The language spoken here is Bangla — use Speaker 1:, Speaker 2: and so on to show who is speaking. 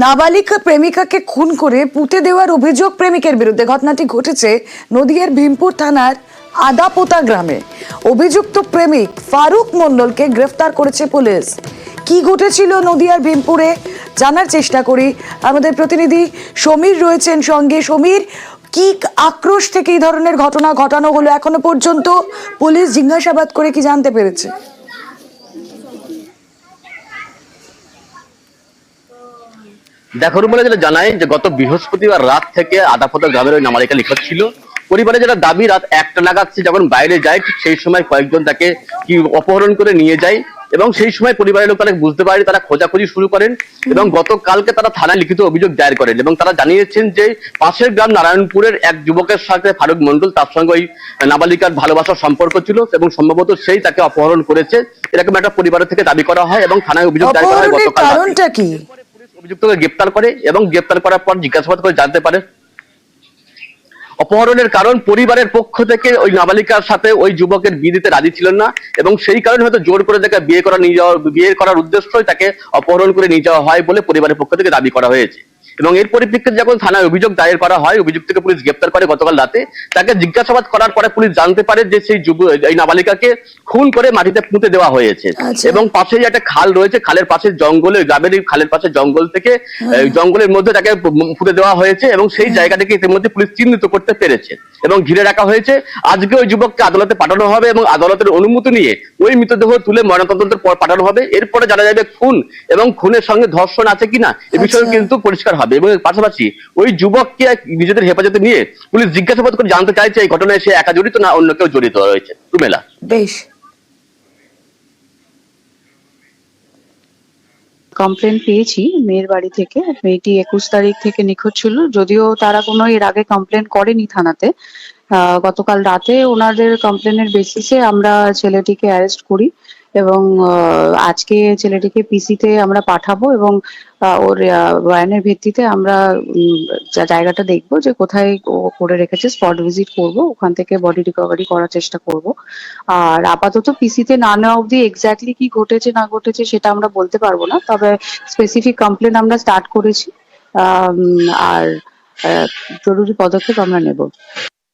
Speaker 1: নাবালিকা প্রেমিকাকে খুন করে পুঁতে দেওয়ার অভিযোগ প্রেমিকের বিরুদ্ধে। ঘটনাটি ঘটেছে নদিয়ার ভীমপুর থানার আদাপোতা গ্রামে। অভিযুক্ত প্রেমিক ফারুক মণ্ডলকে গ্রেফতার করেছে পুলিশ। কি ঘটেছিল নদিয়ার ভীমপুরে জানার চেষ্টা করি। আমাদের প্রতিনিধি সমীর রয়েছেন সঙ্গে। সমীর, কি আক্রোশ থেকে এই ধরনের ঘটনা ঘটানো হলো এখনো পর্যন্ত পুলিশ জিজ্ঞাসাবাদ করে কি জানতে পেরেছে?
Speaker 2: দেখো বলে যেটা জানায় যে গত বৃহস্পতিবার রাত থেকে আদাপোতা গ্রামের ওই নাবালিকা নিখোঁজ ছিল। পরিবারে যেটা দাবি, রাত 1টা নাগাদ যখন বাইরে যায় ঠিক সেই সময় কয়েকজন তাকে কি অপহরণ করে নিয়ে যায় এবং সেই সময় পরিবারের লোক তারা বুঝতে পারে, তারা খোঁজাখুঁজি শুরু করেন এবং গতকালকে তারা থানায় লিখিত অভিযোগ দায়ের করেন এবং তারা জানিয়েছেন যে পাশের গ্রাম নারায়ণপুরের এক যুবকের সাথে ফারুক মণ্ডল, তার সঙ্গে ওই নাবালিকার ভালোবাসার সম্পর্ক ছিল এবং সম্ভবত সেই তাকে অপহরণ করেছে, এরকম একটা পরিবারের থেকে দাবি করা হয় এবং থানায় অভিযোগ দায়ের করা হয়। গতকাল
Speaker 1: কারণটা কি?
Speaker 2: অভিযুক্তকে গ্রেপ্তার করে এবং গ্রেপ্তার করার পর জিজ্ঞাসাবাদ করে জানতে পারে অপহরণের কারণ পরিবারের পক্ষ থেকে ওই নাবালিকার সাথে ওই যুবকের বিয়ে দিতে রাজি ছিলেন না এবং সেই কারণে হয়তো জোর করে তাকে বিয়ে করার উদ্দেশ্যই তাকে অপহরণ করে নিয়ে যাওয়া হয় বলে পরিবারের পক্ষ থেকে দাবি করা হয়েছে। এবং এর পরিপ্রেক্ষিতে যখন থানায় অভিযোগ দায়ের করা হয়, অভিযুক্তকে পুলিশ গ্রেপ্তার করে গতকাল রাতে। তাকে জিজ্ঞাসাবাদ করার পরে পুলিশ জানতে পারে যে সেই এই নাবালিকাকে খুন করে মাটিতে পুঁতে দেওয়া হয়েছে এবং পাশেই একটা খাল রয়েছে, খালের পাশে জঙ্গলে, গ্রামের খালের পাশে জঙ্গল থেকে জঙ্গলের মধ্যে তাকে পুঁতে দেওয়া হয়েছে এবং সেই জায়গাটাকে ইতিমধ্যে পুলিশ চিহ্নিত করতে পেরেছে এবং ঘিরে রাখা হয়েছে। আজকে ওই যুবককে আদালতে পাঠানো হবে এবং আদালতের অনুমতি নিয়ে ওই মৃতদেহ তুলে ময়নাতদন্তের পর পাঠানো হবে। এরপরে জানা যাবে খুন এবং খুনের সঙ্গে ধর্ষণ আছে কিনা এ বিষয়ে কিন্তু পরিষ্কার হবে এবং এর পাশাপাশি ওই যুবককে নিজেদের হেফাজতে নিয়ে পুলিশ জিজ্ঞাসাবাদ করে জানতে চাইছে এই ঘটনায় সে একা জড়িত না অন্য কেউ জড়িত রয়েছে। রুমেলা,
Speaker 1: বেশ।
Speaker 3: কমপ্লেন পেয়েছি মেয়ের বাড়ি থেকে। মেয়েটি 21 তারিখ থেকে নিখোঁজ ছিল, যদিও তারা কোনো এর আগে কমপ্লেন করেনি থানাতে। গতকাল রাতে ওনাদের কমপ্লেনের বেসিসে আমরা ছেলেটিকে অ্যারেস্ট করি এবং আজকে ছেলেটিকে পিসিতে আমরা পাঠাবো এবং ওর বয়ানের ভিত্তিতে আমরা জায়গাটা দেখবো যে কোথায় ও করে রেখেছে, স্পট ভিজিট করব, ওখান থেকে বডি রিকভারি করার চেষ্টা করব। আর আপাতত পিসিতে না নেওয়া অবধি এক্স্যাক্টলি কি ঘটেছে না ঘটেছে সেটা আমরা বলতে পারবো না, তবে স্পেসিফিক কমপ্লেন আমরা স্টার্ট করেছি আর জরুরি পদক্ষেপ আমরা নেব।